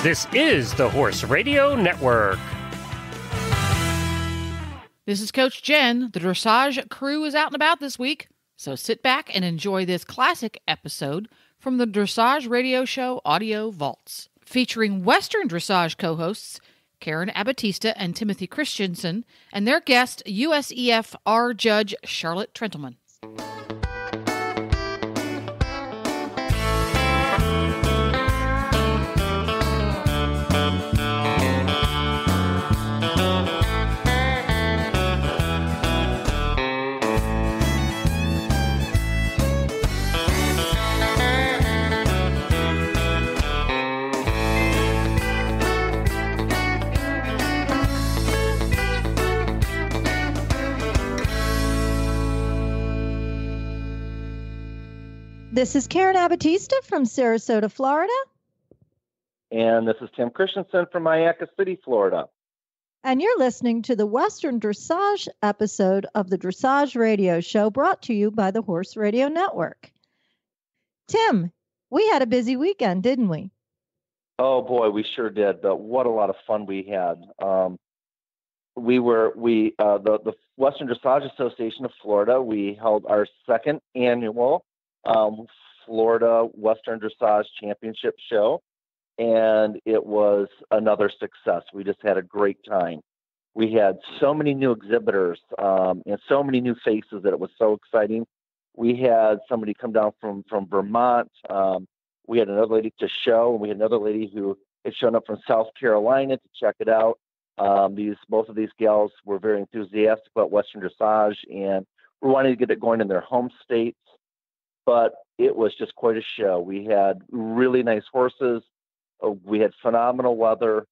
This is the Horse Radio Network. This is Coach Jen. The Dressage crew is out and about this week, so sit back and enjoy this classic episode from the Dressage Radio Show Audio Vaults, featuring Western Dressage co-hosts Karen Abatista and Timothy Christensen, and their guest, USEF R Judge Charlotte Trentleman. This is Karen Abatista from Sarasota, Florida. And this is Tim Christensen from Mayaca City, Florida. And you're listening to the Western Dressage episode of the Dressage Radio Show, brought to you by the Horse Radio Network. Tim, we had a busy weekend, didn't we? Oh boy, we sure did. But what a lot of fun we had. The Western Dressage Association of Florida, we held our second annual Florida Western Dressage Championship show, and it was another success. We just had a great time. We had so many new exhibitors and so many new faces that it was so exciting. We had somebody come down from Vermont. We had another lady to show, and we had another lady who had shown up from South Carolina to check it out. Both of these gals were very enthusiastic about Western Dressage, and we wanted to get it going in their home states. But it was just quite a show. We had really nice horses. We had phenomenal weather.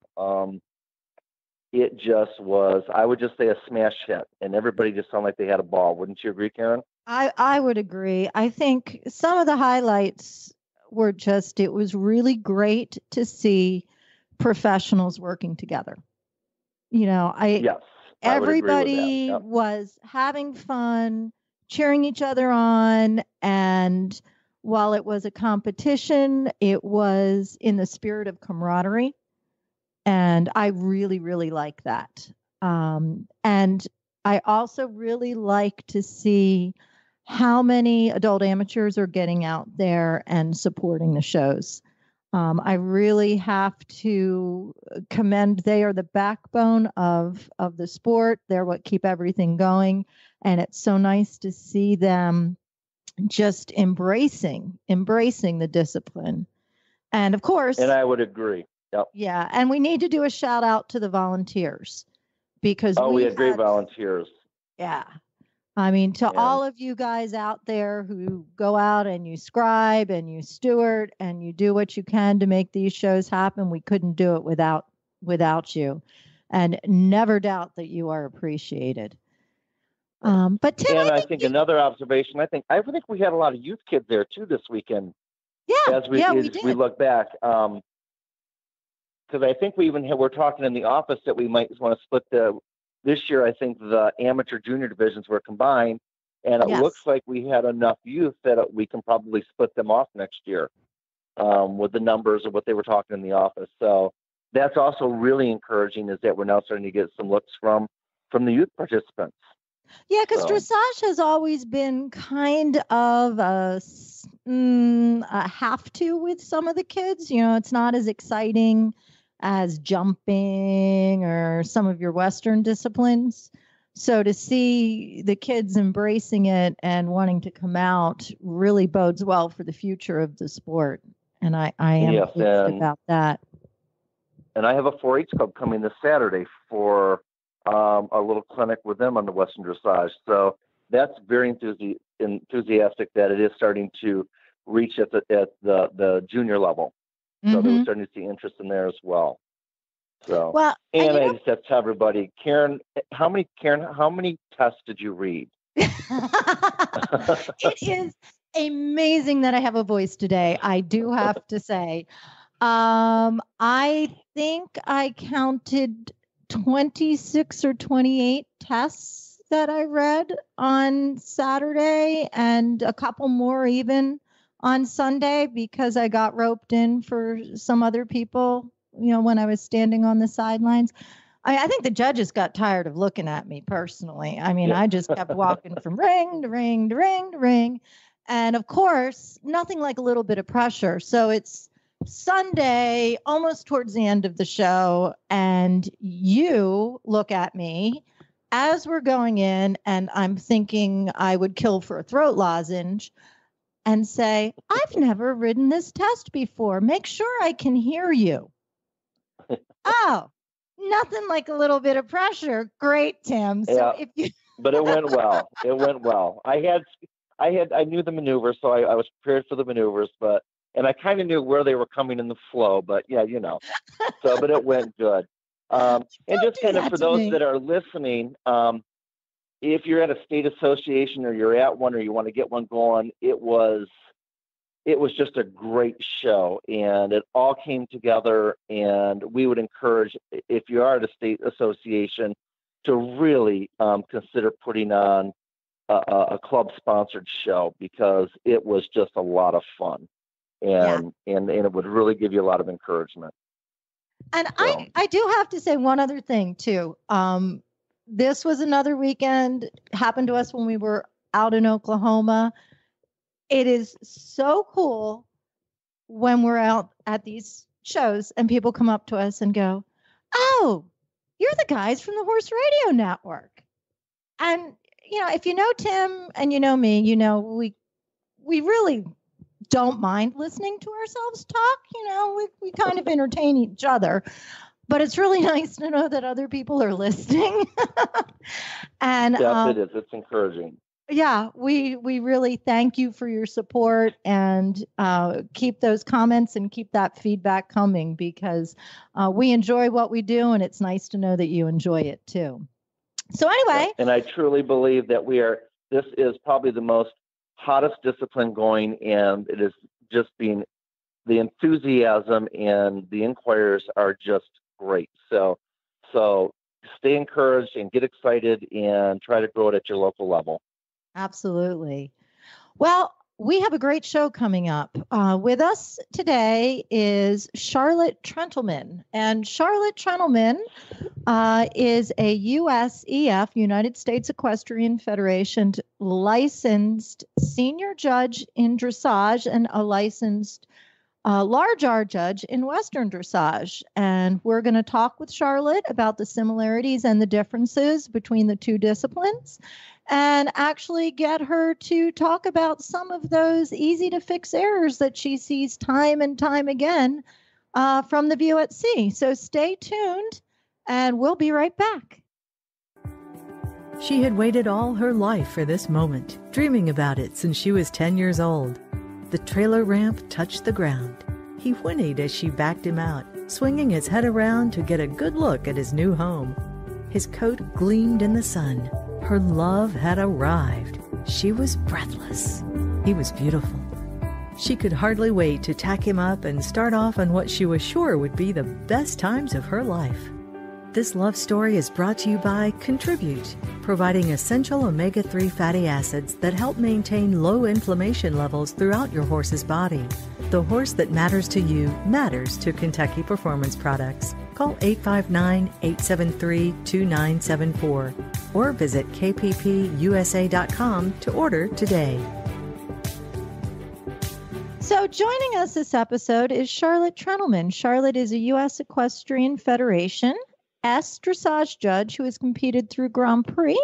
It just was, I would just say, a smash hit. And everybody just sounded like they had a ball. Wouldn't you agree, Karen? I would agree. I think some of the highlights were just, it was really great to see professionals working together. You know, everybody was having fun, cheering each other on, and while it was a competition, it was in the spirit of camaraderie, and I really, really like that. And I also really like to see how many adult amateurs are getting out there and supporting the shows. I really have to commend, they are the backbone of the sport. They're what keep everything going. And it's so nice to see them just embracing the discipline. And of course, and I would agree. Yep. Yeah. And we need to do a shout out to the volunteers, because we had great volunteers. Yeah. I mean, to all of you guys out there who go out and you scribe and you steward and you do what you can to make these shows happen, we couldn't do it without you. And never doubt that you are appreciated. But Tim, and I think another observation, I think we had a lot of youth kids there too this weekend. Yeah, we did. We look back, because I think we're talking in the office that we might want to split this year. I think the amateur junior divisions were combined, and it looks like we had enough youth that we can probably split them off next year with the numbers of what they were talking in the office. So that's also really encouraging, is that we're now starting to get some looks from the youth participants. Yeah, because dressage has always been kind of a have to with some of the kids. You know, it's not as exciting as jumping or some of your Western disciplines. So to see the kids embracing it and wanting to come out really bodes well for the future of the sport. And I am pleased about that. And I have a 4-H club coming this Saturday for a little clinic with them on the Western Dressage. So that's very enthusiastic that it is starting to reach at the junior level. So we're starting to see interest in there as well. So, and I just have to tell everybody, Karen, how many tests did you read? It is amazing that I have a voice today. I do have to say, I think I counted 26 or 28 tests that I read on Saturday, and a couple more even on Sunday, because I got roped in for some other people when I was standing on the sidelines. I think the judges got tired of looking at me personally. I mean, I just kept walking from ring to ring to ring to ring. And of course, nothing like a little bit of pressure. So it's Sunday, almost towards the end of the show, and you look at me as we're going in, and I'm thinking I would kill for a throat lozenge, and say, I've never ridden this test before. Make sure I can hear you. Oh. Nothing like a little bit of pressure. Great, Tim. So but it went well. It went well. I knew the maneuvers, so I was prepared for the maneuvers, and I kind of knew where they were coming in the flow, but yeah, but it went good. And just kind of for those that are listening, if you're at a state association or you're at one or you want to get one going, it was just a great show, and it all came together. And we would encourage, if you are at a state association, to really consider putting on a club-sponsored show, because it was just a lot of fun, and it would really give you a lot of encouragement. And so, I do have to say one other thing too. This was another weekend, happened to us when we were out in Oklahoma. It is so cool when we're out at these shows and people come up to us and go, "Oh, you're the guys from the Horse Radio Network." And, if you know Tim and you know me, we really don't mind listening to ourselves talk. We kind of entertain each other, but it's really nice to know that other people are listening. And yes, it is. It's encouraging. Yeah, we really thank you for your support, and keep those comments and keep that feedback coming, because we enjoy what we do, and it's nice to know that you enjoy it too. So anyway. And I truly believe that this is probably the most hottest discipline going, and it is just being, the enthusiasm and the inquirers are just great. So stay encouraged and get excited and try to grow it at your local level. Absolutely. Well, we have a great show coming up. With us today is Charlotte Trentleman. And Charlotte Trentleman is a USEF, United States Equestrian Federation, licensed senior judge in dressage and a licensed large R judge in Western dressage. And we're going to talk with Charlotte about the similarities and the differences between the two disciplines, and actually get her to talk about some of those easy to fix errors that she sees time and time again from the view at sea. So stay tuned, and we'll be right back. She had waited all her life for this moment, dreaming about it since she was 10 years old. The trailer ramp touched the ground. He whinnied as she backed him out, swinging his head around to get a good look at his new home. His coat gleamed in the sun. Her love had arrived. She was breathless. He was beautiful. She could hardly wait to tack him up and start off on what she was sure would be the best times of her life. This love story is brought to you by Contribute, providing essential omega-3 fatty acids that help maintain low inflammation levels throughout your horse's body. The horse that matters to you matters to Kentucky Performance Products. Call 859-873-2974 or visit kppusa.com to order today. So joining us this episode is Charlotte Trentleman. Charlotte is a U.S. Equestrian Federation S dressage judge who has competed through Grand Prix.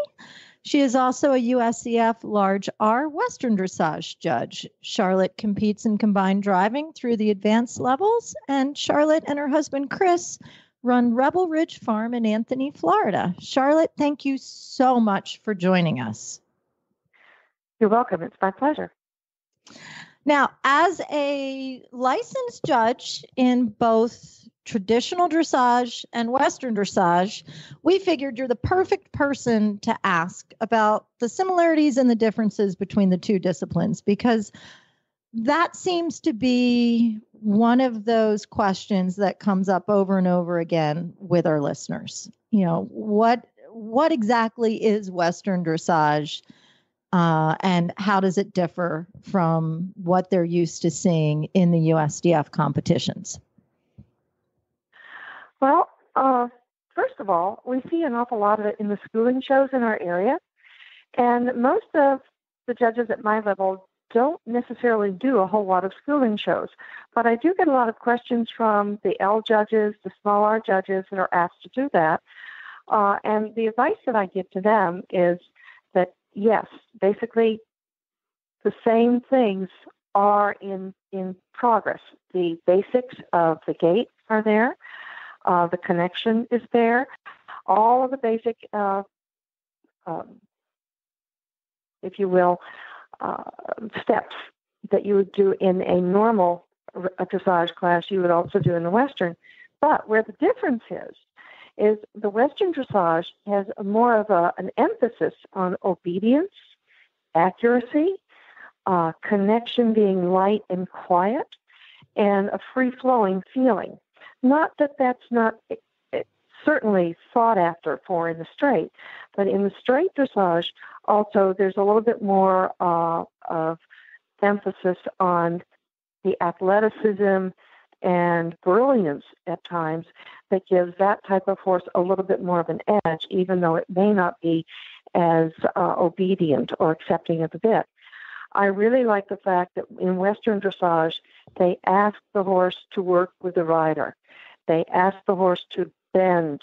She is also a USEF Large R Western dressage judge. Charlotte competes in combined driving through the advanced levels, and Charlotte and her husband Chris run Rebel Ridge Farm in Anthony, Florida. Charlotte, thank you so much for joining us. You're welcome. It's my pleasure. Now, as a licensed judge in both traditional dressage and Western dressage, we figured you're the perfect person to ask about the similarities and the differences between the two disciplines, because that seems to be one of those questions that comes up over and over again with our listeners. What exactly is Western dressage, and how does it differ from what they're used to seeing in the USDF competitions? Well, first of all, we see an awful lot of it in the schooling shows in our area. And most of the judges at my level don't necessarily do a whole lot of schooling shows. But I do get a lot of questions from the L judges, the small R judges that are asked to do that. And the advice that I give to them is that, yes, basically the same things are in progress. The basics of the gait are there. The connection is there. All of the basic, if you will, steps that you would do in a normal dressage class, you would also do in the Western. But where the difference is the Western dressage has more of an emphasis on obedience, accuracy, connection being light and quiet, and a free-flowing feeling. Not that that's not certainly sought after for in the straight, but in the straight dressage, also there's a little bit more of emphasis on the athleticism and brilliance at times that gives that type of horse a little bit more of an edge, even though it may not be as obedient or accepting of the bit. I really like the fact that in Western dressage, they ask the horse to work with the rider. They ask the horse to bend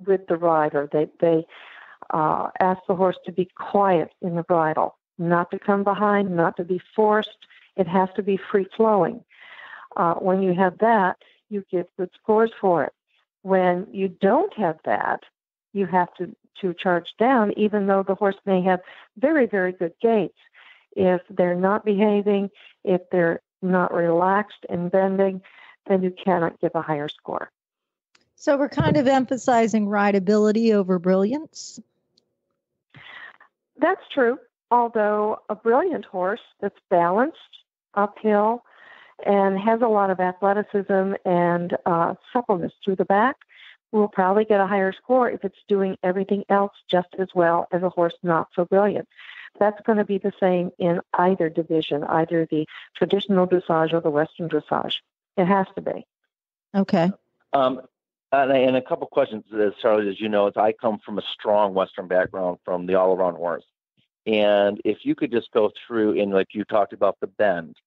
with the rider. They ask the horse to be quiet in the bridle, not to come behind, not to be forced. It has to be free-flowing. When you have that, you get good scores for it. When you don't have that, you have to charge down, even though the horse may have very, very good gaits. If they're not behaving, if they're not relaxed and bending, then you cannot give a higher score. So we're kind of emphasizing rideability over brilliance. That's true, although a brilliant horse that's balanced uphill and has a lot of athleticism and suppleness through the back will probably get a higher score if it's doing everything else just as well as a horse not so brilliant. That's going to be the same in either division, either the traditional dressage or the Western dressage. It has to be. Okay. And a couple questions, Charlotte, as you know, I come from a strong Western background from the all-around horse. And if you could just go through, and like you talked about the bend,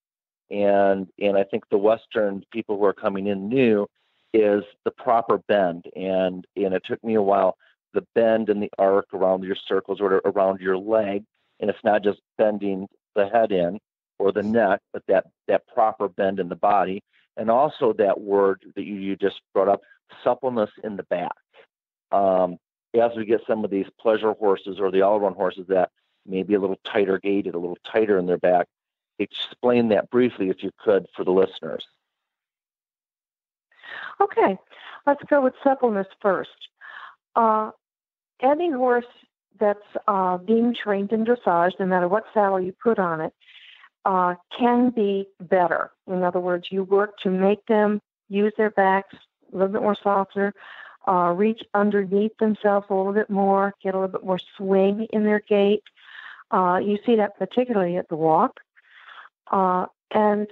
and I think the Western people who are coming in new is the proper bend. And it took me a while, the bend and the arc around your circles or around your leg. And it's not just bending the head in or the neck, but that proper bend in the body. And also that word that you just brought up, suppleness in the back. As we get some of these pleasure horses or the all-around horses that may be a little tighter gated, a little tighter in their back, explain that briefly if you could for the listeners. Okay, let's go with suppleness first. Any horse that's being trained in dressage, no matter what saddle you put on it, can be better. In other words, you work to make them use their backs a little bit more softer, reach underneath themselves a little bit more, get a little bit more swing in their gait. You see that particularly at the walk. And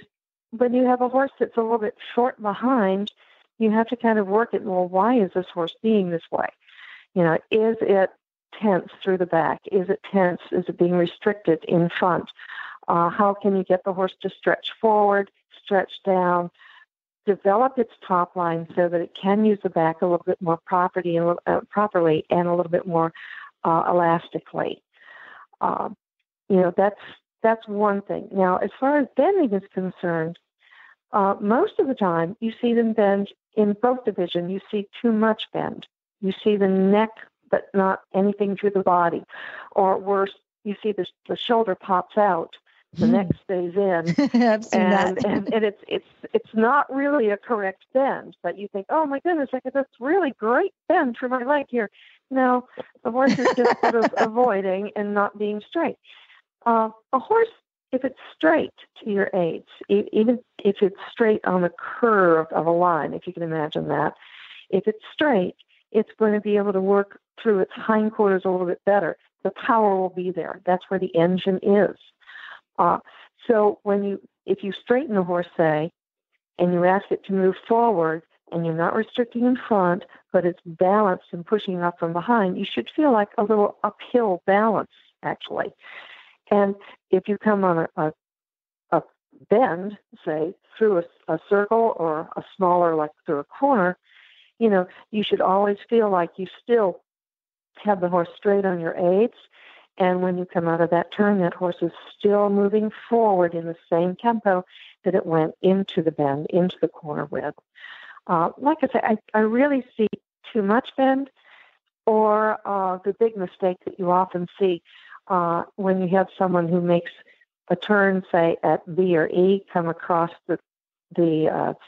when you have a horse that's a little bit short behind, you have to kind of work it. Well, why is this horse being this way? Is it tense through the back? Is it tense? Is it being restricted in front? How can you get the horse to stretch forward, stretch down, develop its top line so that it can use the back a little bit more properly and a little bit more elastically? That's one thing. Now, as far as bending is concerned, most of the time you see them bend in both divisions. You see too much bend. You see the neck, but not anything through the body. Or worse, you see the shoulder pops out, the neck stays in. I've seen that. And it's not really a correct bend, but you think, oh my goodness, I got this really great bend for my leg here. No, the horse is just sort of avoiding and not being straight. A horse, if it's straight to your aids, even if it's straight on the curve of a line, if you can imagine that, if it's straight, it's going to be able to work through its hindquarters a little bit better. The power will be there. That's where the engine is. So if you straighten the horse, say, and you ask it to move forward, and you're not restricting in front, but it's balanced and pushing up from behind, you should feel like a little uphill balance, actually. And if you come on a bend, say, through a circle or a smaller, like through a corner, you should always feel like you still have the horse straight on your aids. And when you come out of that turn, that horse is still moving forward in the same tempo that it went into the bend, into the corner with. Like I say, I really see too much bend, or the big mistake that you often see when you have someone who makes a turn, say, at B or E, come across the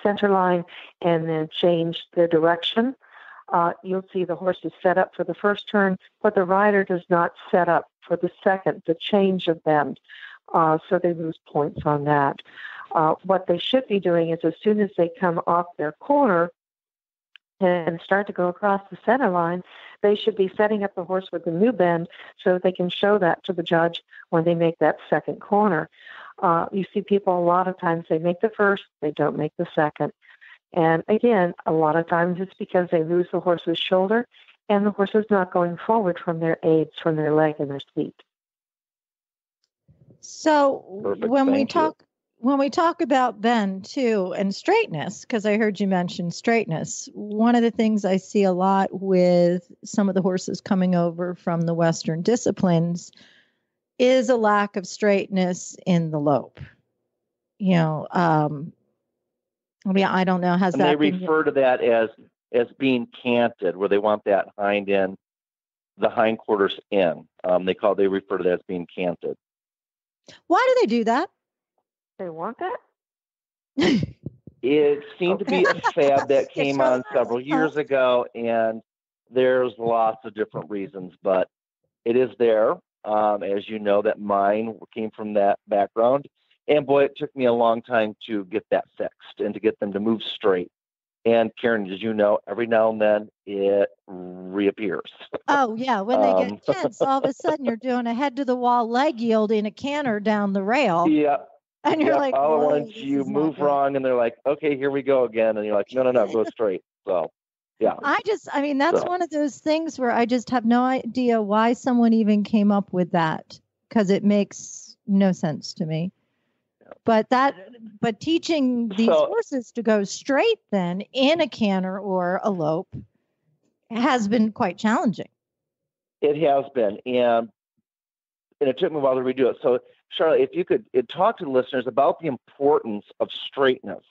center line and then change the direction. You'll see the horse is set up for the first turn, but the rider does not set up for the second, the change of bend. So they lose points on that. What they should be doing is, as soon as they come off their corner and start to go across the center line, they should be setting up the horse with the new bend so that they can show that to the judge when they make that second corner. You see people a lot of times, they make the first, they don't make the second. And again, a lot of times it's because they lose the horse's shoulder and the horse is not going forward from their aids, from their leg and their feet. So Perfect. when we talk about bend too and straightness, because I heard you mention straightness, one of the things I see a lot with some of the horses coming over from the Western disciplines is a lack of straightness in the lope. I don't know. And they refer to that as being canted, where they want that hind end, the hindquarters in. They refer to that as being canted. Why do they do that? They want that? It seemed to be a fad that came on several years ago, and there's lots of different reasons, but it is there. As you know, that mine came from that background. And boy, it took me a long time to get that fixed and to get them to move straight. And Karen, as you know, every now and then it reappears. Oh, yeah. When they get tense, all of a sudden you're doing a head to the wall leg yield in a canter down the rail. Yeah. And you're like, all at once you move wrong and they're like, okay, here we go again. And you're like, no, go straight. So, yeah. That's one of those things where I just have no idea why someone even came up with that, because it makes no sense to me. But teaching these horses to go straight then in a canter or a lope has been quite challenging. It has been. And it took me a while to redo it. So, Charlotte, if you could talk to the listeners about the importance of straightness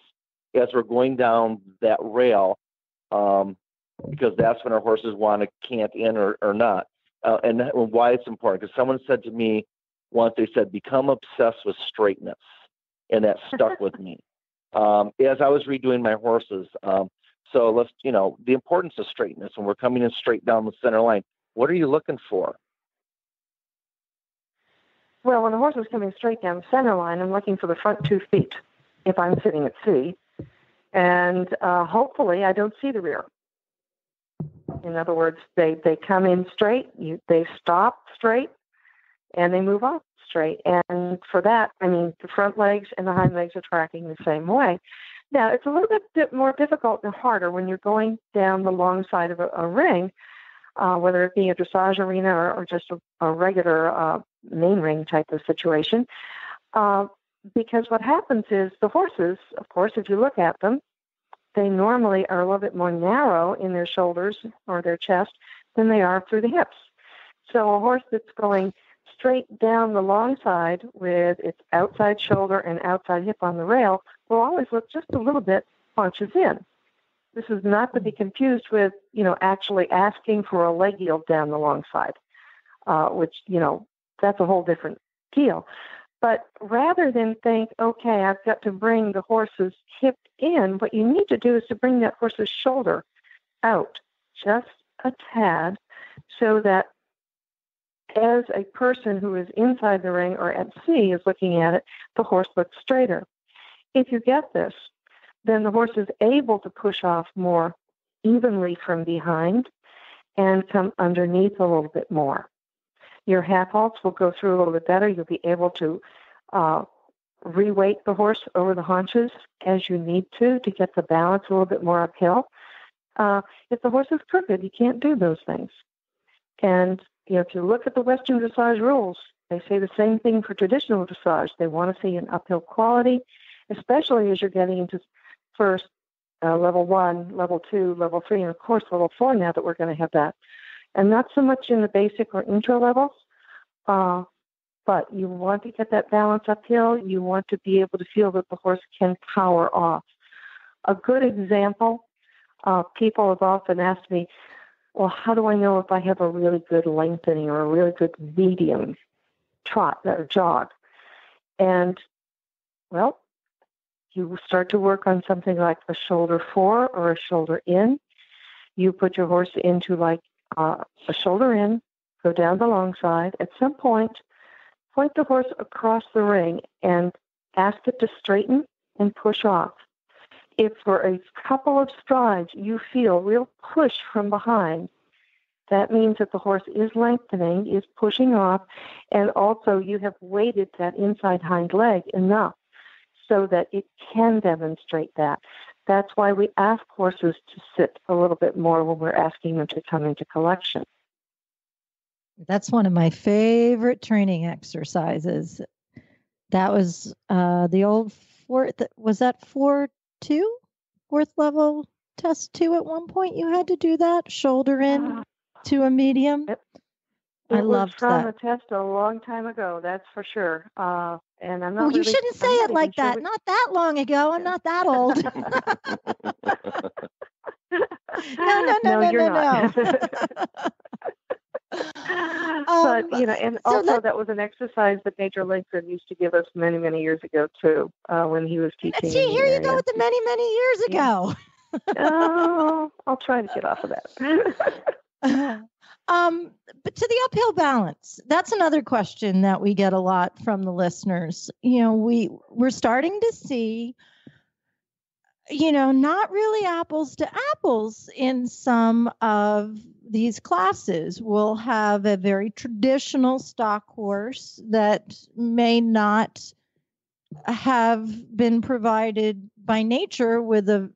as we're going down that rail, because that's when our horses want to cant in or not, and why it's important. Because someone said to me once, they said, become obsessed with straightness. And that stuck with me as I was redoing my horses. So let's, the importance of straightness when we're coming in straight down the center line. What are you looking for? Well, when the horse is coming straight down the center line, I'm looking for the front 2 feet if I'm sitting at C. And hopefully I don't see the rear. In other words, they come in straight, they stop straight, and they move off straight. And for that, the front legs and the hind legs are tracking the same way. Now, it's a little bit more difficult and harder when you're going down the long side of a ring, whether it be a dressage arena or just a regular main ring type of situation, because what happens is the horses, of course, if you look at them, they normally are a little bit more narrow in their shoulders or their chest than they are through the hips. So a horse that's going straight down the long side with its outside shoulder and outside hip on the rail will always look just a little bit punches in. This is not to be confused with, actually asking for a leg yield down the long side, which, that's a whole different deal. But rather than think, okay, I've got to bring the horse's hip in, what you need to do is to bring that horse's shoulder out just a tad so that as a person who is inside the ring or at C is looking at it, the horse looks straighter. If you get this, then the horse is able to push off more evenly from behind and come underneath a little bit more. Your half halts will go through a little bit better. You'll be able to reweight the horse over the haunches as you need to get the balance a little bit more uphill. If the horse is crooked, you can't do those things. And if you look at the Western dressage rules, they say the same thing for traditional dressage. They want to see an uphill quality, especially as you're getting into first level 1, level 2, level 3, and of course level 4 now that we're going to have that. And not so much in the basic or intro levels, but you want to get that balance uphill. You want to be able to feel that the horse can power off. A good example, people have often asked me, well, how do I know if I have a really good lengthening or a really good medium trot or jog? And, well, you start to work on something like a shoulder 4 or a shoulder in. You put your horse into like a shoulder in, go down the long side. At some point the horse across the ring and ask it to straighten and push off. If for a couple of strides you feel real push from behind, that means that the horse is lengthening, is pushing off, and also you have weighted that inside hind leg enough so that it can demonstrate that. That's why we ask horses to sit a little bit more when we're asking them to come into collection. That's one of my favorite training exercises. That was the old fourth. Was that 4-2? Fourth level test 2 at one point? You had to do that shoulder in to a medium. I loved that. It was from a test a long time ago. That's for sure. And I'm not. You shouldn't say it like that. Sure not that long ago. I'm not that old. No, you're not. But and also that was an exercise that Major Lincoln used to give us many, many years ago too, when he was teaching. See, here you go with the many, many years ago. Oh, I'll try to get off of that. But to the uphill balance, that's another question that we get a lot from the listeners. We're starting to see, not really apples to apples in some of these classes. We'll have a very traditional stock horse that may not have been provided by nature with a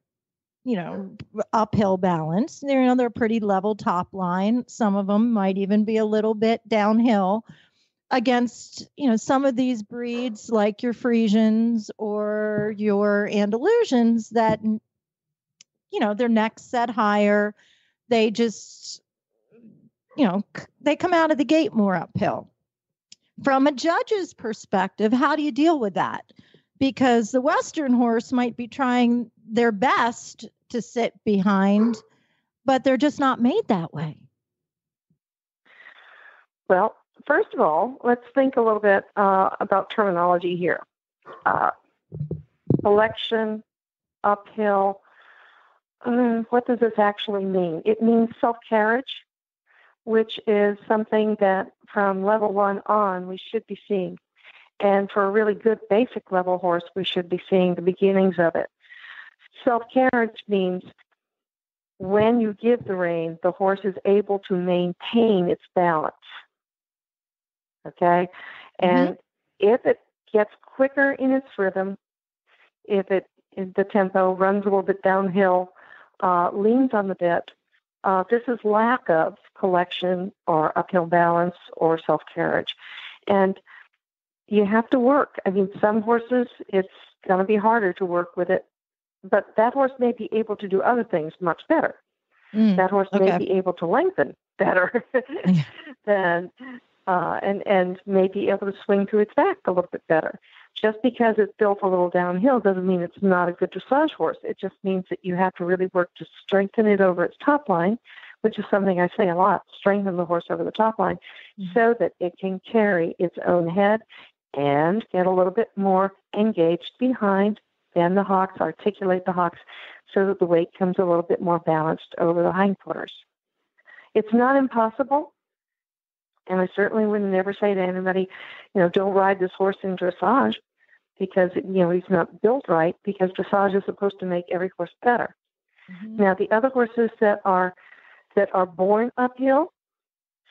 uphill balance. They're pretty level top line. Some of them might even be a little bit downhill against, some of these breeds like your Friesians or your Andalusians that, their necks set higher. They just, they come out of the gate more uphill. From a judge's perspective, how do you deal with that? Because the Western horse might be trying their best to sit behind, but they're just not made that way. Well, first of all, let's think a little bit about terminology here. Selection, uphill. What does this actually mean? It means self-carriage, which is something that from level 1 on we should be seeing. And for a really good basic level horse, we should be seeing the beginnings of it. Self-carriage means when you give the rein, the horse is able to maintain its balance. Okay? And if it gets quicker in its rhythm, if the tempo runs a little bit downhill, leans on the bit, this is lack of collection or uphill balance or self-carriage. And you have to work. I mean, some horses, it's going to be harder to work with it, but that horse may be able to do other things much better. That horse may be able to lengthen better than, and may be able to swing to its back a little bit better. Just because it's built a little downhill doesn't mean it's not a good dressage horse. It just means that you have to really work to strengthen it over its top line, which is something I say a lot, strengthen the horse over the top line so that it can carry its own head and get a little bit more engaged behind, bend the hocks, articulate the hocks, so that the weight comes a little bit more balanced over the hindquarters. It's not impossible, and I certainly would never say to anybody, don't ride this horse in dressage because, he's not built right, because dressage is supposed to make every horse better. Now, the other horses that are born uphill,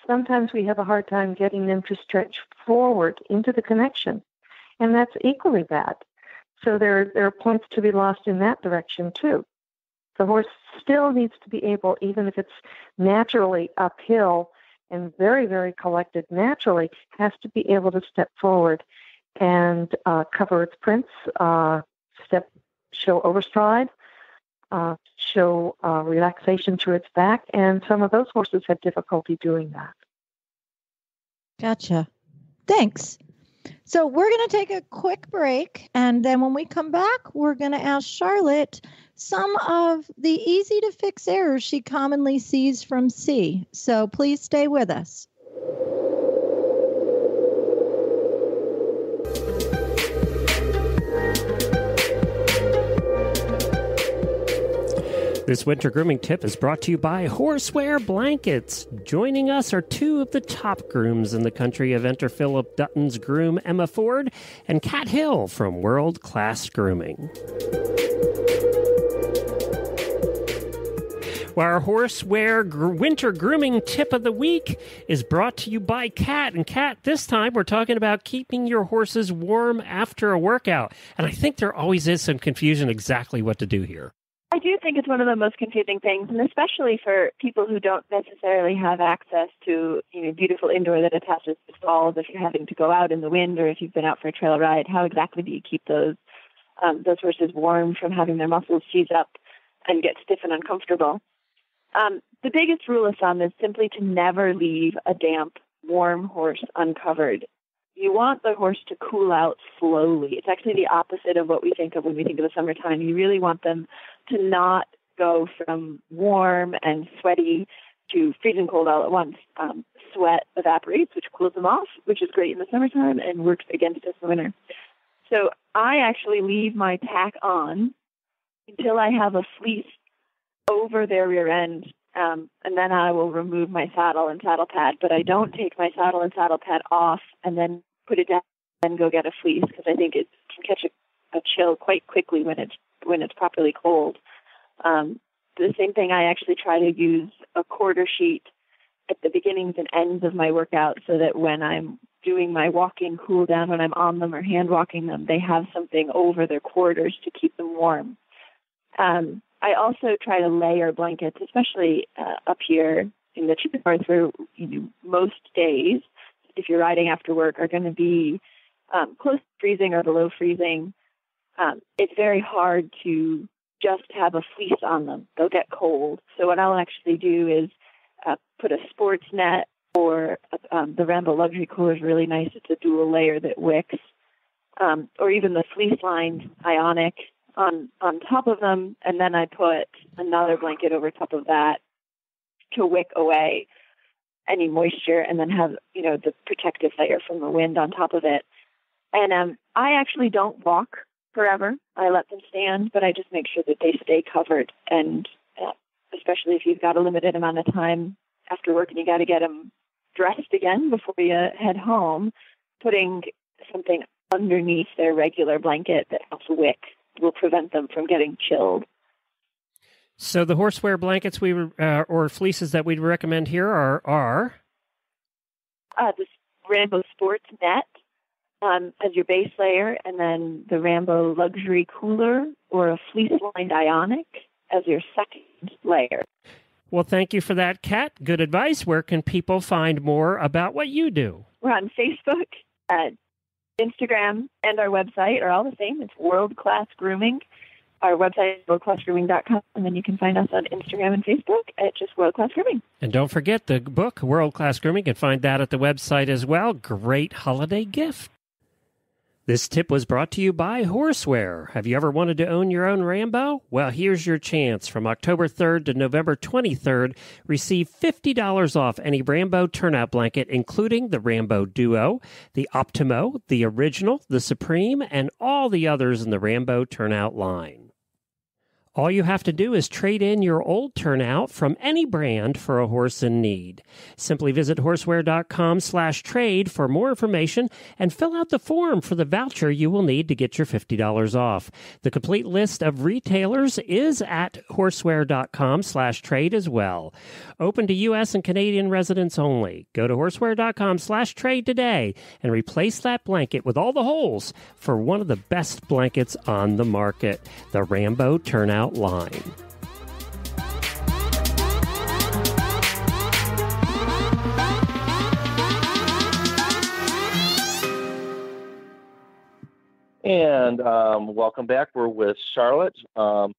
sometimes we have a hard time getting them to stretch forward into the connection. and that's equally bad. So there are points to be lost in that direction too. The horse still needs to be able, even if it's naturally uphill and very, very collected naturally, has to be able to step forward and cover its prints, show overstride, show relaxation through its back, and some of those horses have difficulty doing that. Gotcha. Thanks. So we're going to take a quick break, and then when we come back, we're going to ask Charlotte some of the easy-to-fix errors she commonly sees from C. So please stay with us. This winter grooming tip is brought to you by Horsewear Blankets. Joining us are two of the top grooms in the country, Eventer Philip Dutton's groom Emma Ford and Kat Hill from World Class Grooming. Well, our Horsewear winter grooming tip of the week is brought to you by Kat. And Kat, this time we're talking about keeping your horses warm after a workout. And I think there always is some confusion exactly what to do here. I do think it's one of the most confusing things, and especially for people who don't necessarily have access to beautiful indoor that attaches to stalls. If you're having to go out in the wind or if you've been out for a trail ride, how exactly do you keep those horses warm from having their muscles seize up and get stiff and uncomfortable? The biggest rule of thumb is simply to never leave a damp, warm horse uncovered. You want the horse to cool out slowly. It's actually the opposite of what we think of when we think of the summertime. You really want them to not go from warm and sweaty to freezing cold all at once. Sweat evaporates, which cools them off, which is great in the summertime and works against us in the winter. So I actually leave my tack on until I have a fleece over their rear end, and then I will remove my saddle and saddle pad. But I don't take my saddle and saddle pad off and then put it down and go get a fleece, because I think it can catch a chill quite quickly when it's properly cold. The same thing, I actually try to use a quarter sheet at the beginnings and ends of my workout so that when I'm doing my walking cool down, when I'm on them or hand walking them, they have something over their quarters to keep them warm. I also try to layer blankets, especially up here in the north, where most days, if you're riding after work, are going to be close to freezing or below freezing. It's very hard to just have a fleece on them. They'll get cold. So what I'll actually do is put a sports net, or the Rambo Luxury Cooler is really nice. It's a dual layer that wicks, or even the fleece-lined Ionic on top of them, and then I put another blanket over top of that to wick away any moisture, and then have the protective layer from the wind on top of it. And I actually don't walk forever. I let them stand, but I just make sure that they stay covered. And especially if you've got a limited amount of time after work and you got to get them dressed again before you head home, putting something underneath their regular blanket that helps wick will prevent them from getting chilled. So the horsewear blankets or fleeces that we'd recommend here are the Rambo Sports Net as your base layer, and then the Rambo Luxury Cooler or a fleece-lined Ionic as your second layer. Well, thank you for that, Kat. Good advice. Where can people find more about what you do? We're on Facebook, Instagram, and our website are all the same. It's World Class Grooming. Our website is worldclassgrooming.com, and then you can find us on Instagram and Facebook at just World Class Grooming. And don't forget the book, World Class Grooming. You can find that at the website as well. Great holiday gift. This tip was brought to you by Horsewear. Have you ever wanted to own your own Rambo? Well, here's your chance. From October 3rd to November 23rd, receive $50 off any Rambo turnout blanket, including the Rambo Duo, the Optimo, the Original, the Supreme, and all the others in the Rambo turnout line. All you have to do is trade in your old turnout from any brand for a horse in need. Simply visit horseware.com/trade for more information and fill out the form for the voucher you will need to get your $50 off. The complete list of retailers is at horseware.com/trade as well. Open to U.S. and Canadian residents only. Go to horseware.com/trade today and replace that blanket with all the holes for one of the best blankets on the market, the Rambo Turnout line. And welcome back. We're with Charlotte, and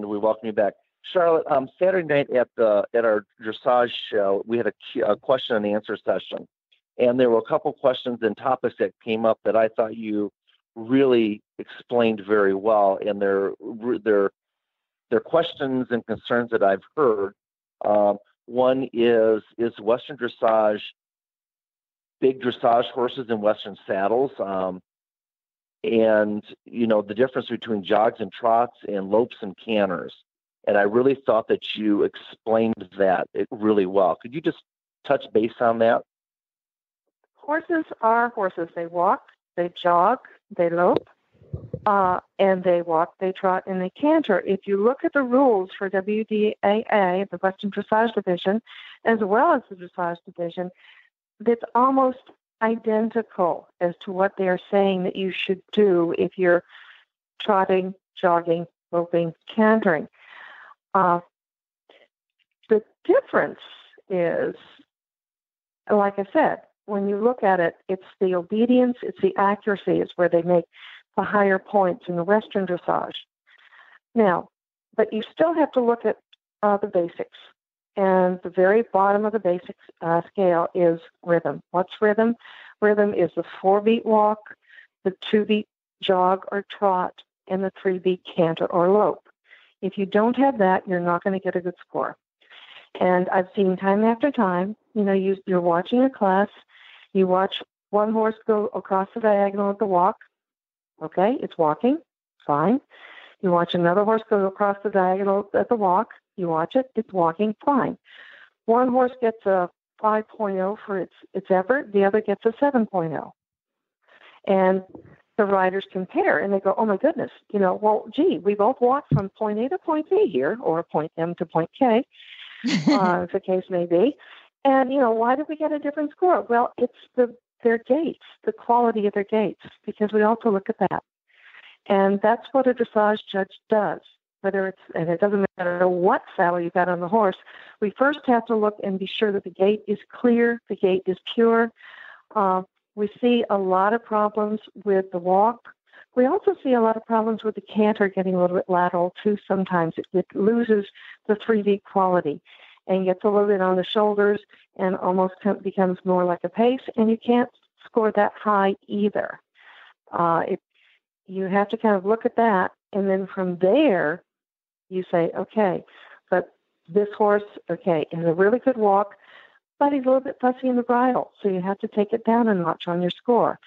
we welcome you back. Charlotte, Saturday night at our dressage show, we had a question and answer session, and there were a couple questions and topics that came up that I thought you really explained very well, and they're questions and concerns that I've heard. One is Western dressage big dressage horses in Western saddles, and the difference between jogs and trots and lopes and canters. And I really thought that you explained that really well. Could you just touch base on that? Horses are horses. They walk, they jog, they lope, and they walk, they trot, and they canter. If you look at the rules for WDAA, the Western Dressage Division, as well as the Dressage Division, it's almost identical as to what they're saying that you should do if you're trotting, jogging, loping, cantering. The difference is, like I said, when you look at it, it's the obedience, it's the accuracy is where they make the higher points in the Western dressage. Now, but you still have to look at the basics. And the very bottom of the basic scale is rhythm. What's rhythm? Rhythm is the 4-beat walk, the 2-beat jog or trot, and the 3-beat canter or lope. If you don't have that, you're not going to get a good score. And I've seen time after time, you're watching a class, you watch one horse go across the diagonal at the walk. Okay, it's walking, fine. You watch another horse go across the diagonal at the walk. You watch it, it's walking, fine. One horse gets a 5.0 for its effort, the other gets a 7.0. And the riders compare, and they go, oh, my goodness, well, gee, we both walked from point A to point B here, or point M to point K, if the case may be. And, why did we get a different score? Well, it's their gaits, the quality of their gaits, because we also look at that. And that's what a dressage judge does. And it doesn't matter what saddle you got on the horse, we first have to look and be sure that the gait is clear, the gait is pure. We see a lot of problems with the walk. We also see a lot of problems with the canter getting a little bit lateral too. Sometimes it loses the 3-beat quality and gets a little bit on the shoulders and almost becomes more like a pace, and you can't score that high either. You have to kind of look at that, and then from there, you say, okay, but this horse, okay, has a really good walk, but he's a little bit fussy in the bridle, so you have to take it down a notch on your score.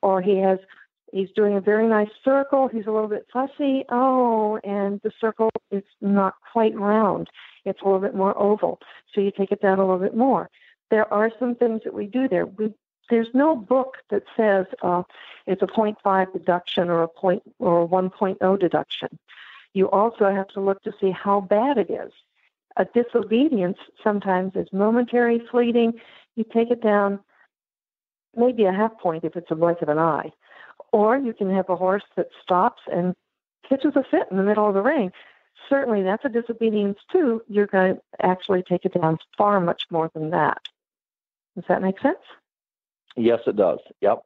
Or he's doing a very nice circle, he's a little bit fussy, and the circle is not quite round. It's a little bit more oval, so you take it down a little bit more. There are some things that we do there. There's no book that says it's a 0.5 deduction or a 1.0 deduction. You also have to look to see how bad it is. A disobedience sometimes is momentary, fleeting. You take it down maybe a half point if it's a blink of an eye. Or you can have a horse that stops and pitches a fit in the middle of the ring. Certainly that's a disobedience too. You're going to actually take it down far much more than that. Does that make sense? Yes, it does. Yep.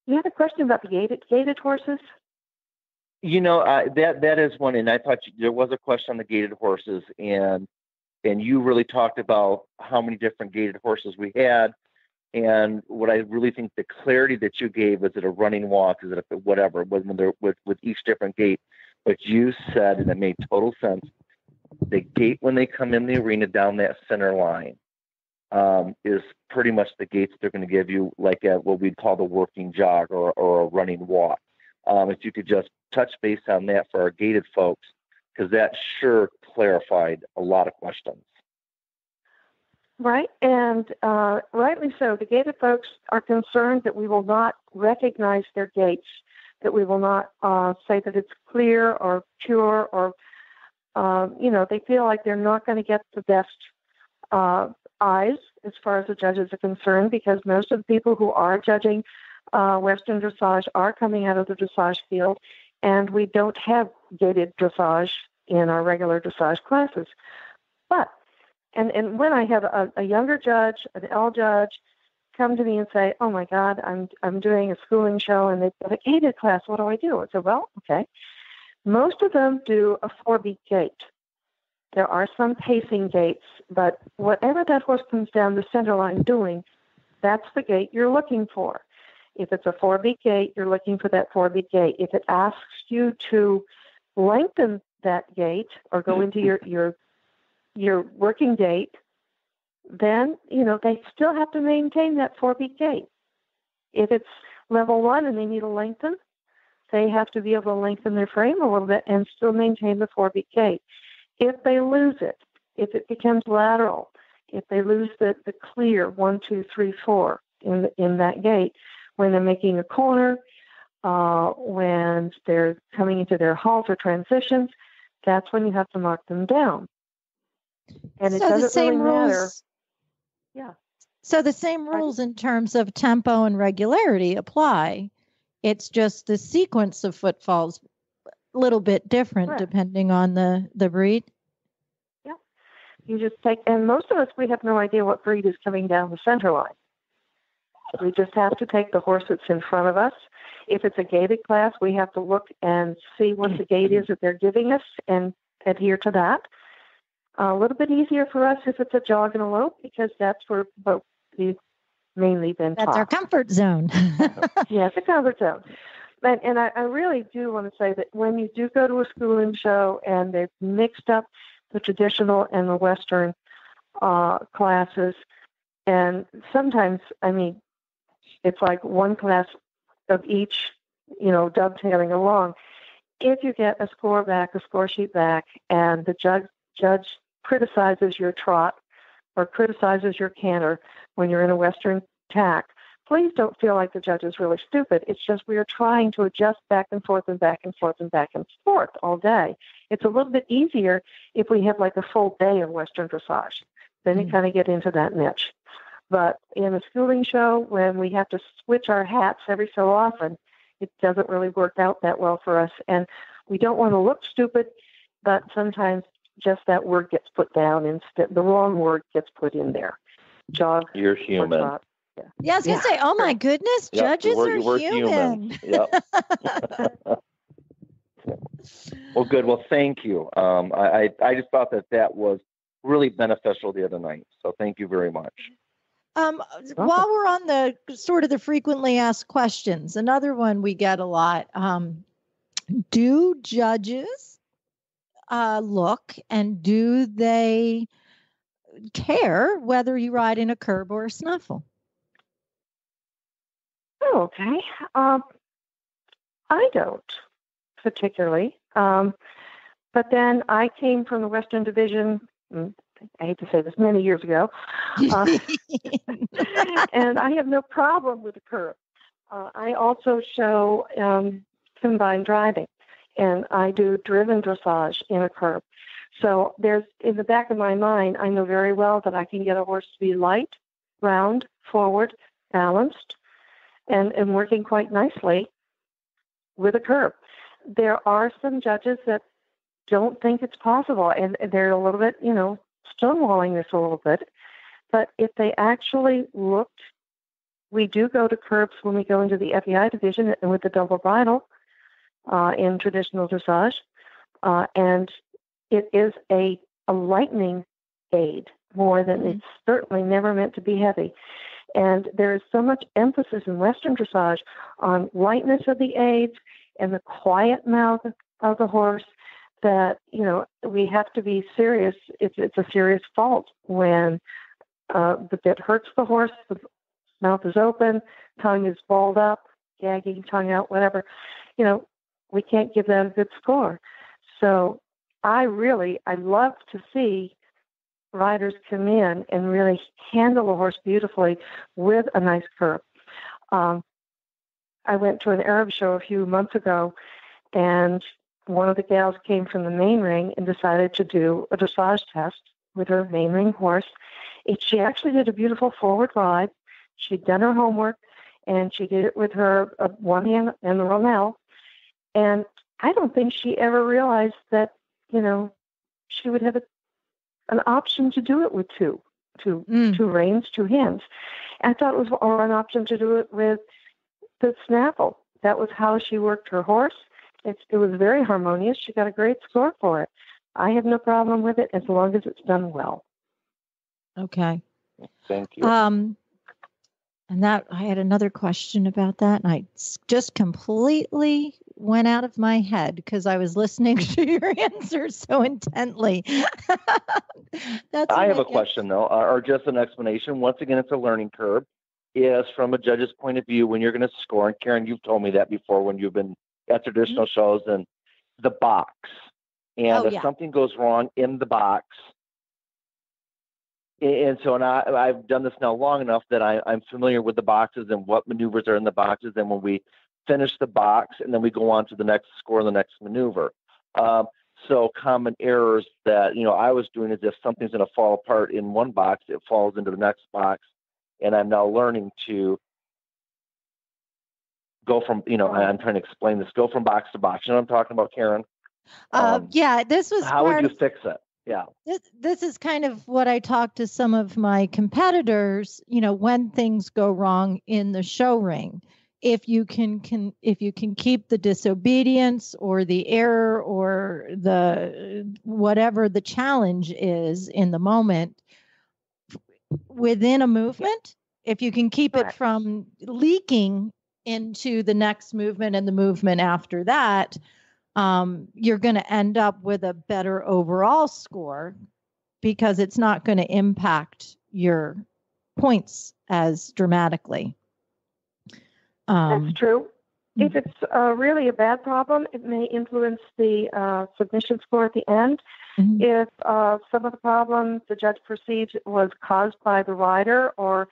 You had a question about the gated horses? That is one, and I thought there was a question on the gated horses, and you really talked about how many different gated horses we had, and what I really think the clarity that you gave, is it a running walk, is it a whatever, when they're with each different gait, but you said, and it made total sense, the gait when they come in the arena down that center line is pretty much the gaits they're going to give you, like what we'd call the working jog or a running walk. if you could just touch base on that for our gated folks, because that sure clarified a lot of questions. Right, and rightly so. The gated folks are concerned that we will not recognize their gates, that we will not say that it's clear or pure, or, they feel like they're not going to get the best eyes as far as the judges are concerned, because most of the people who are judging Western dressage are coming out of the dressage field, and we don't have gated dressage in our regular dressage classes. But And when I have a younger judge, an L judge, come to me and say, "Oh my God, I'm doing a schooling show and they've got a gated class. What do I do?" I said, "Well, okay." Most of them do a 4-beat gate. There are some pacing gates, but whatever that horse comes down the center line doing, that's the gate you're looking for. If it's a 4-beat gate, you're looking for that 4-beat gate. If it asks you to lengthen that gate or go into your working gait, then, they still have to maintain that 4-beat gait. If it's level 1 and they need to lengthen, they have to be able to lengthen their frame a little bit and still maintain the 4-beat gait. If they lose it, if it becomes lateral, if they lose the clear 1, 2, 3, 4 in that gait, when they're making a corner, when they're coming into their halt or transitions, that's when you have to mark them down. And it doesn't really matter. Yeah. So the same rules in terms of tempo and regularity apply. It's just the sequence of footfalls a little bit different depending on the breed. Yeah. You just take, and most of us, we have no idea what breed is coming down the center line. We just have to take the horse that's in front of us. If it's a gated class, we have to look and see what the gait is that they're giving us and adhere to that. A little bit easier for us if it's a jog and a lope, because that's where we've mainly been taught. That's our comfort zone. Yeah, it's a comfort zone. And I really do want to say that when you do go to a schooling show and they've mixed up the traditional and the Western classes, and sometimes, it's like one class of each, dovetailing along. If you get a score sheet back, and the judge criticizes your trot or criticizes your canter when you're in a Western tack, please don't feel like the judge is really stupid. It's just we are trying to adjust back and forth and back and forth and back and forth all day. It's a little bit easier if we have like a full day of Western dressage. Then you kind of get into that niche. But in a schooling show, when we have to switch our hats every so often, it doesn't really work out that well for us. And we don't want to look stupid, but sometimes just that word gets put down instead. The wrong word gets put in there. Jog. You're human. Yeah, I was going to say, oh my goodness, judges are human. Yep. Well, good. Well, thank you. I just thought that was really beneficial the other night. So thank you very much. While we're on the sort of the frequently asked questions, another one we get a lot. Do judges look, and do they care whether you ride in a curb or a snuffle? Oh, okay. I don't particularly. But then I came from the Western Division, I hate to say this, many years ago. And I have no problem with the curb. I also show combined driving, and I do driven dressage in a curb. So there's, in the back of my mind, I know very well that I can get a horse to be light, round, forward, balanced, and working quite nicely with a curb. There are some judges that don't think it's possible, and they're a little bit, stonewalling this a little bit. But if they actually looked, we do go to curbs when we go into the FEI division and with the double bridle in traditional dressage. And it is a lightening aid more than it's certainly never meant to be heavy. And there is so much emphasis in Western dressage on lightness of the aids and the quiet mouth of the horse that, we have to be serious. It's a serious fault when the bit hurts the horse, the mouth is open, tongue is balled up, gagging, tongue out, whatever. we can't give that a good score. So I love to see riders come in and really handle a horse beautifully with a nice curb. I went to an Arab show a few months ago, and one of the gals came from the main ring and decided to do a dressage test with her main ring horse. She actually did a beautiful forward ride. She'd done her homework, and she did it with her one hand and the romal. And I don't think she ever realized that, she would have an option to do it with two reins, two hands. I thought it was or an option to do it with the snaffle. That was how she worked her horse. It was very harmonious. She got a great score for it. I have no problem with it as long as it's done well. Okay. Thank you. And that I had another question about that, and I just completely went out of my head because I was listening to your answers so intently. I have a question, though, or just an explanation. Once again, it's a learning curve. Is from a judge's point of view when you're going to score, and Karen, you've told me that before when you've been at traditional shows, and the box. And if something goes wrong in the box, and so I've done this now long enough that I'm familiar with the boxes and what maneuvers are in the boxes. And when we finish the box, and then we go on to the next score and the next maneuver. So common errors that, I was doing is if something's going to fall apart in one box, it falls into the next box. And I'm now learning to go from, I'm trying to explain this, go from box to box. You know what I'm talking about, Karen? This was how would you fix it? Yeah. This is kind of what I talked to some of my competitors, when things go wrong in the show ring. If you can keep the disobedience or the error or the whatever the challenge is in the moment within a movement, if you can keep it from leaking into the next movement and the movement after that, you're going to end up with a better overall score because it's not going to impact your points as dramatically. That's true. If it's really a bad problem, it may influence the submission score at the end. Mm-hmm. If some of the problems the judge perceives was caused by the rider or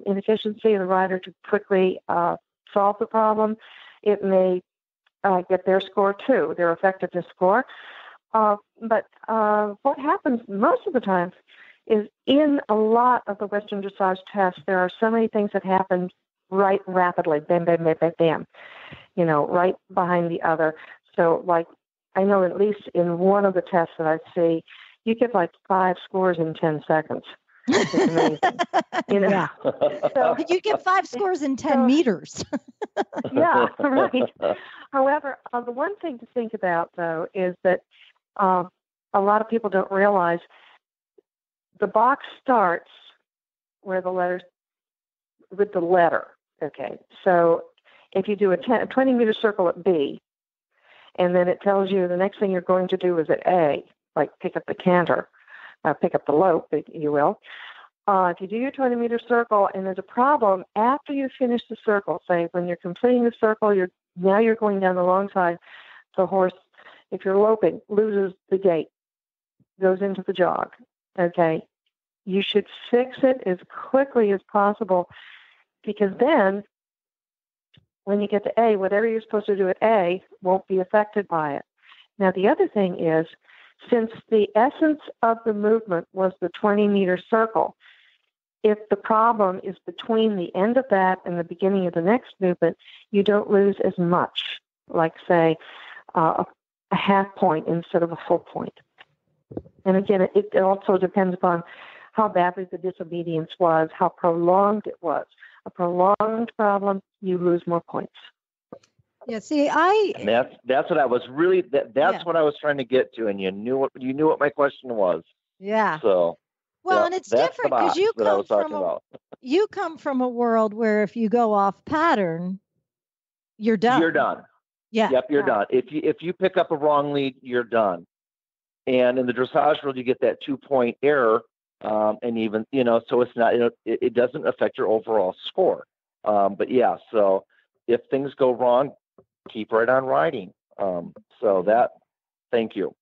inefficiency of the rider to quickly solve the problem, it may get their score too, their effectiveness score. But what happens most of the time is in a lot of the Western dressage tests, there are so many things that happen right rapidly, bam, bam, bam, bam, bam, right behind the other. So, I know at least in one of the tests that I see, you get 5 scores in 10 seconds. It's amazing. Yeah. So you get 5 scores in 10 meters. Yeah, right. However, the one thing to think about, though, is that a lot of people don't realize the box starts where the letters, with the letter. Okay, so if you do a 20-meter circle at B, and then it tells you the next thing you're going to do is at A, like pick up the canter, pick up the lope, if you will. If you do your 20-meter circle and there's a problem after you finish the circle, say when you're completing the circle, you're going down the long side, the horse, if you're loping, loses the gait, goes into the jog. Okay, you should fix it as quickly as possible because then when you get to A, whatever you're supposed to do at A won't be affected by it. Now, the other thing is, since the essence of the movement was the 20-meter circle, if the problem is between the end of that and the beginning of the next movement, you don't lose as much, like, say, a half point instead of a full point. And again, it also depends upon how badly the disobedience was, how prolonged it was. A prolonged problem, you lose more points. Yeah, see, and that's what I was really what I was trying to get to, and you knew what my question was. Yeah. So and it's different because you come from a world where if you go off pattern, you're done. You're done. Yeah. Yep, you're done. If you pick up a wrong lead, you're done. And in the dressage world, you get that 2-point error, and even so it's not it doesn't affect your overall score. But yeah, so if things go wrong, keep right on riding. Thank you.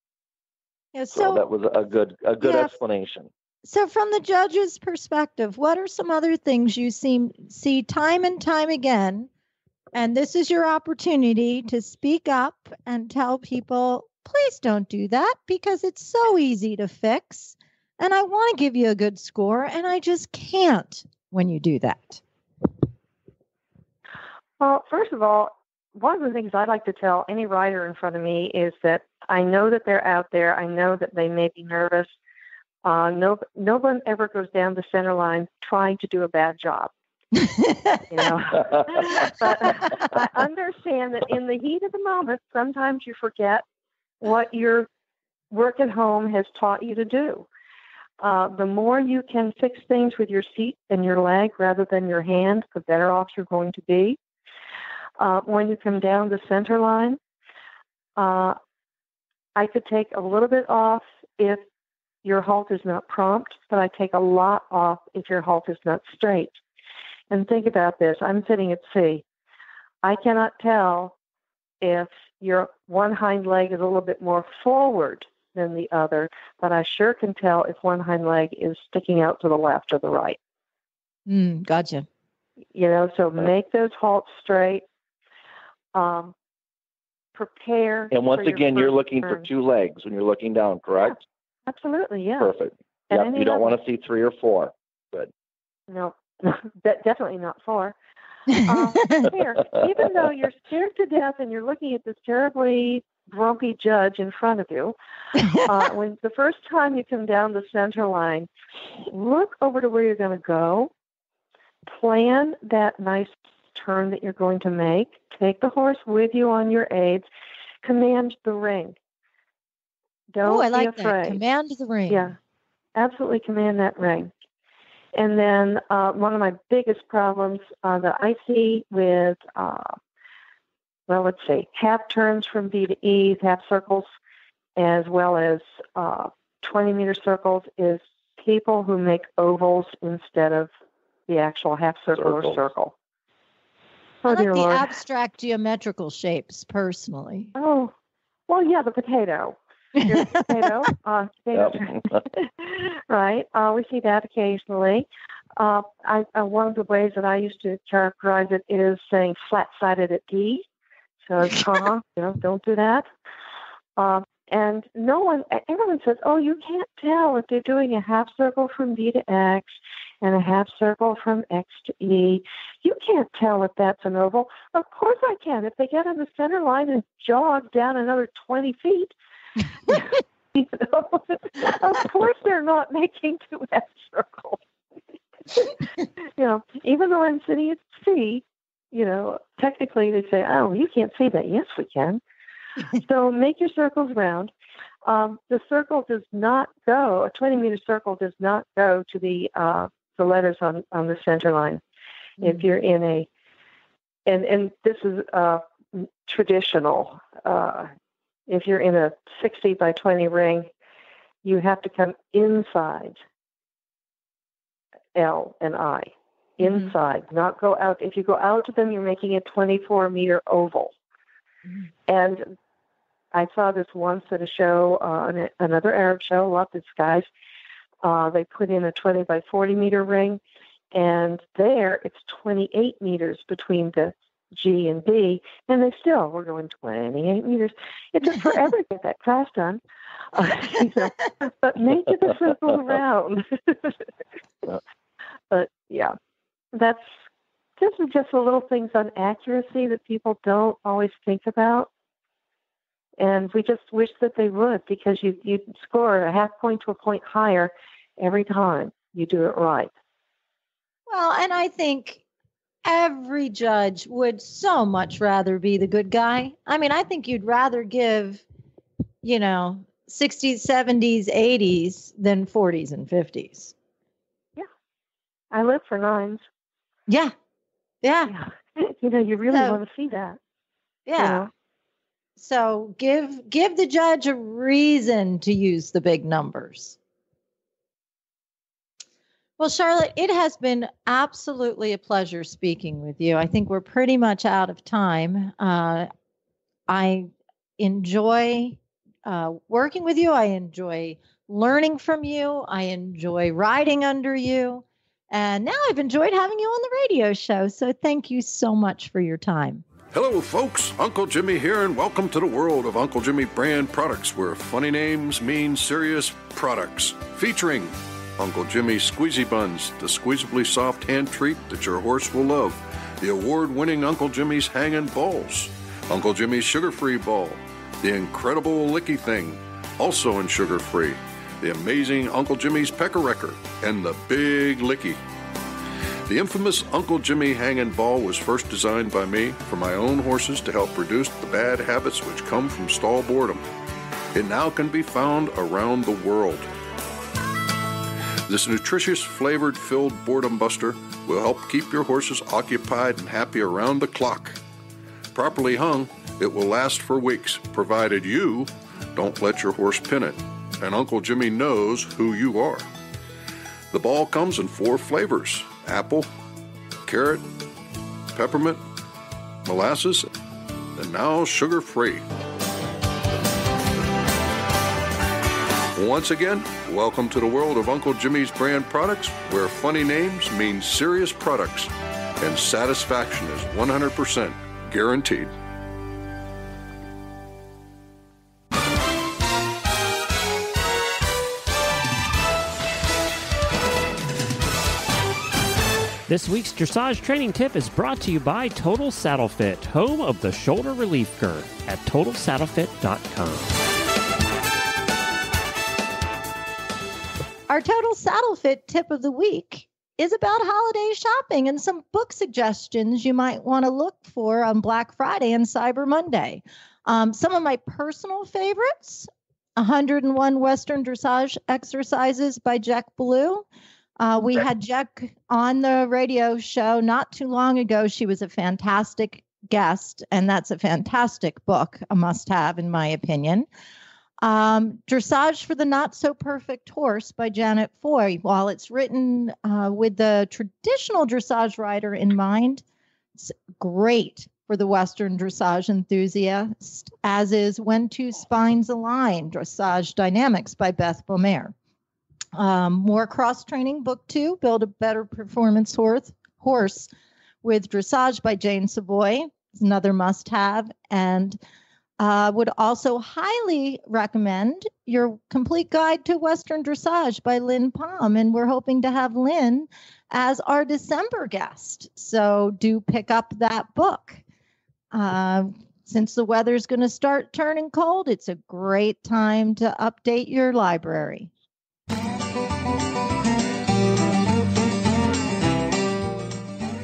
Yeah, so that was a good explanation. So from the judge's perspective, what are some other things you see time and time again? And this is your opportunity to speak up and tell people, please don't do that because it's so easy to fix. And I want to give you a good score, and I just can't when you do that. Well, first of all, one of the things I like to tell any rider in front of me is that I know that they're out there. I know that they may be nervous. No one ever goes down the center line trying to do a bad job. But I understand that in the heat of the moment, sometimes you forget what your work at home has taught you to do. The more you can fix things with your seat and your leg rather than your hand, the better off you're going to be. When you come down the center line, I could take a little bit off if your halt is not prompt, but I take a lot off if your halt is not straight. And think about this. I'm sitting at sea. I cannot tell if your one hind leg is a little bit more forward than the other, but I sure can tell if one hind leg is sticking out to the left or the right. Gotcha. So make those halts straight. Prepare. And once again, you're looking for two legs when you're looking down, correct? Yeah, absolutely, yeah. Perfect. Yep, you don't want to see 3 or 4. Good. No, definitely not 4. Here, even though you're scared to death and you're looking at this terribly grumpy judge in front of you, when the first time you come down the center line, look over to where you're going to go, plan that nice turn that you're going to make, take the horse with you on your aids, command the ring. Don't I like be afraid. That. Command the ring. Yeah, absolutely command that ring. And then one of my biggest problems that I see with, let's see, half turns from B to E, half circles, as well as 20-meter circles, is people who make ovals instead of the actual half circle or circle. I like the abstract geometrical shapes, personally. Oh, well, yeah, the potato. Here's the potato. Right. We see that occasionally. One of the ways that I used to characterize it is saying flat-sided at D. So it's don't do that. And everyone says, oh, you can't tell if they're doing a half circle from D to X and a half circle from X to E. You can't tell if that's an oval. Of course I can. If they get on the center line and jog down another 20 feet, of course they're not making 2 half circles. Even though I'm sitting at sea, technically they say, oh, you can't see that. Yes, we can. So make your circles round. The circle does not go, a 20-meter circle does not go to the letters on the center line. If you're in and this is traditional, if you're in a 60 by 20 ring, you have to come inside L and I. Inside, not go out. If you go out to them, you're making a 24-meter oval. And I saw this once at a show, another Arab show, lots of guys. They put in a 20 by 40 meter ring, and there it's 28 meters between the G and B, and they still were going 28 meters. It took forever to get that class done. But make it a circle around. But yeah, this is just the little things on accuracy that people don't always think about. And we just wish that they would, because you score a half point to a point higher every time you do it right. Well, and I think every judge would so much rather be the good guy. I mean, I think you'd rather give, 60s, 70s, 80s than 40s and 50s. Yeah. I live for 9s. Yeah. You really want to see that. Yeah. So give the judge a reason to use the big numbers. Well, Charlotte, it has been absolutely a pleasure speaking with you. I think we're pretty much out of time. I enjoy working with you. I enjoy learning from you. I enjoy riding under you. And now I've enjoyed having you on the radio show. So thank you so much for your time. Hello, folks. Uncle Jimmy here, and welcome to the world of Uncle Jimmy brand products, where funny names mean serious products. Featuring Uncle Jimmy's Squeezy Buns, the squeezably soft hand treat that your horse will love. The award-winning Uncle Jimmy's Hangin' Balls. Uncle Jimmy's Sugar-Free Ball. The incredible Licky Thing, also in sugar-free. The amazing Uncle Jimmy's Pecker Wrecker. And the Big Licky. The infamous Uncle Jimmy Hangin' Ball was first designed by me for my own horses to help reduce the bad habits which come from stall boredom. It now can be found around the world. This nutritious, flavored, filled boredom buster will help keep your horses occupied and happy around the clock. Properly hung, it will last for weeks, provided you don't let your horse pin it, and Uncle Jimmy knows who you are. The ball comes in 4 flavors: apple, carrot, peppermint, molasses, and now sugar-free. Once again, welcome to the world of Uncle Jimmy's brand products, where funny names mean serious products, and satisfaction is 100% guaranteed. This week's dressage training tip is brought to you by Total Saddle Fit, home of the shoulder relief girth at TotalSaddleFit.com. Our Total Saddle Fit tip of the week is about holiday shopping and some book suggestions you might want to look for on Black Friday and Cyber Monday. Some of my personal favorites: 101 Western Dressage Exercises by Jack Blue. We had Jack on the radio show not too long ago. She was a fantastic guest, and that's a fantastic book, a must-have in my opinion. Dressage for the Not So Perfect Horse by Janet Foy. While it's written with the traditional dressage rider in mind, it's great for the Western dressage enthusiast, as is When Two Spines Align, Dressage Dynamics by Beth Beaumere. More cross-training, book 2, Build a Better Performance Horse with Dressage by Jane Savoy. It's another must-have. And would also highly recommend Your Complete Guide to Western Dressage by Lynn Palm. And we're hoping to have Lynn as our December guest. So do pick up that book. Since the weather's going to start turning cold, it's a great time to update your library.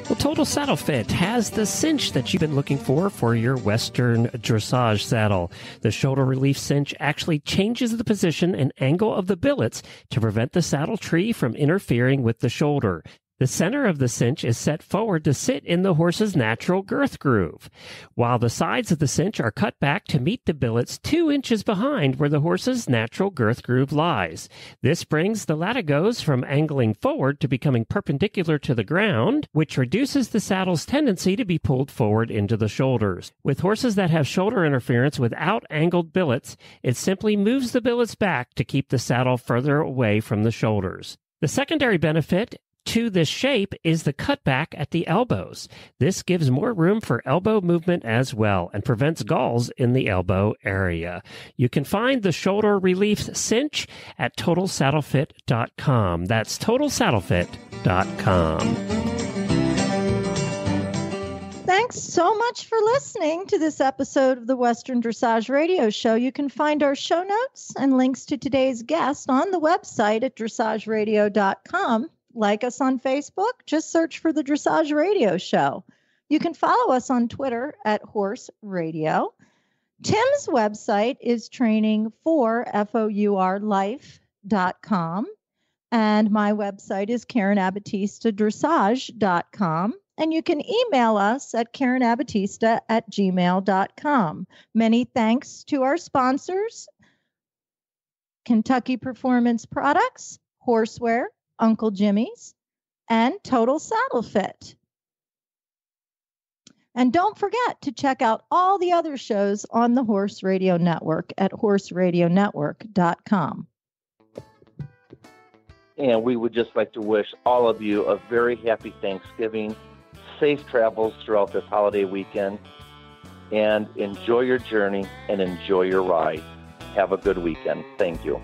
Well, Total Saddle Fit has the cinch that you've been looking for your Western dressage saddle. The shoulder relief cinch actually changes the position and angle of the billets to prevent the saddle tree from interfering with the shoulder. The center of the cinch is set forward to sit in the horse's natural girth groove, while the sides of the cinch are cut back to meet the billets 2 inches behind where the horse's natural girth groove lies. This brings the latigos from angling forward to becoming perpendicular to the ground, which reduces the saddle's tendency to be pulled forward into the shoulders. With horses that have shoulder interference without angled billets, it simply moves the billets back to keep the saddle further away from the shoulders. The secondary benefit to this shape is the cutback at the elbows. This gives more room for elbow movement as well and prevents galls in the elbow area. You can find the shoulder relief cinch at TotalSaddleFit.com. That's TotalSaddleFit.com. Thanks so much for listening to this episode of the Western Dressage Radio Show. You can find our show notes and links to today's guest on the website at dressageradio.com. Like us on Facebook, just search for the Dressage Radio Show. You can follow us on Twitter at Horse Radio. Tim's website is training4fourlife.com. And my website is KarenAbatistadressage.com. And you can email us at KarenAbatista@gmail.com. Many thanks to our sponsors: Kentucky Performance Products, Horseware, Uncle Jimmy's, and Total Saddle Fit. And don't forget to check out all the other shows on the Horse Radio Network at horseradionetwork.com. And we would just like to wish all of you a very happy Thanksgiving, safe travels throughout this holiday weekend, and enjoy your journey and enjoy your ride. Have a good weekend. Thank you.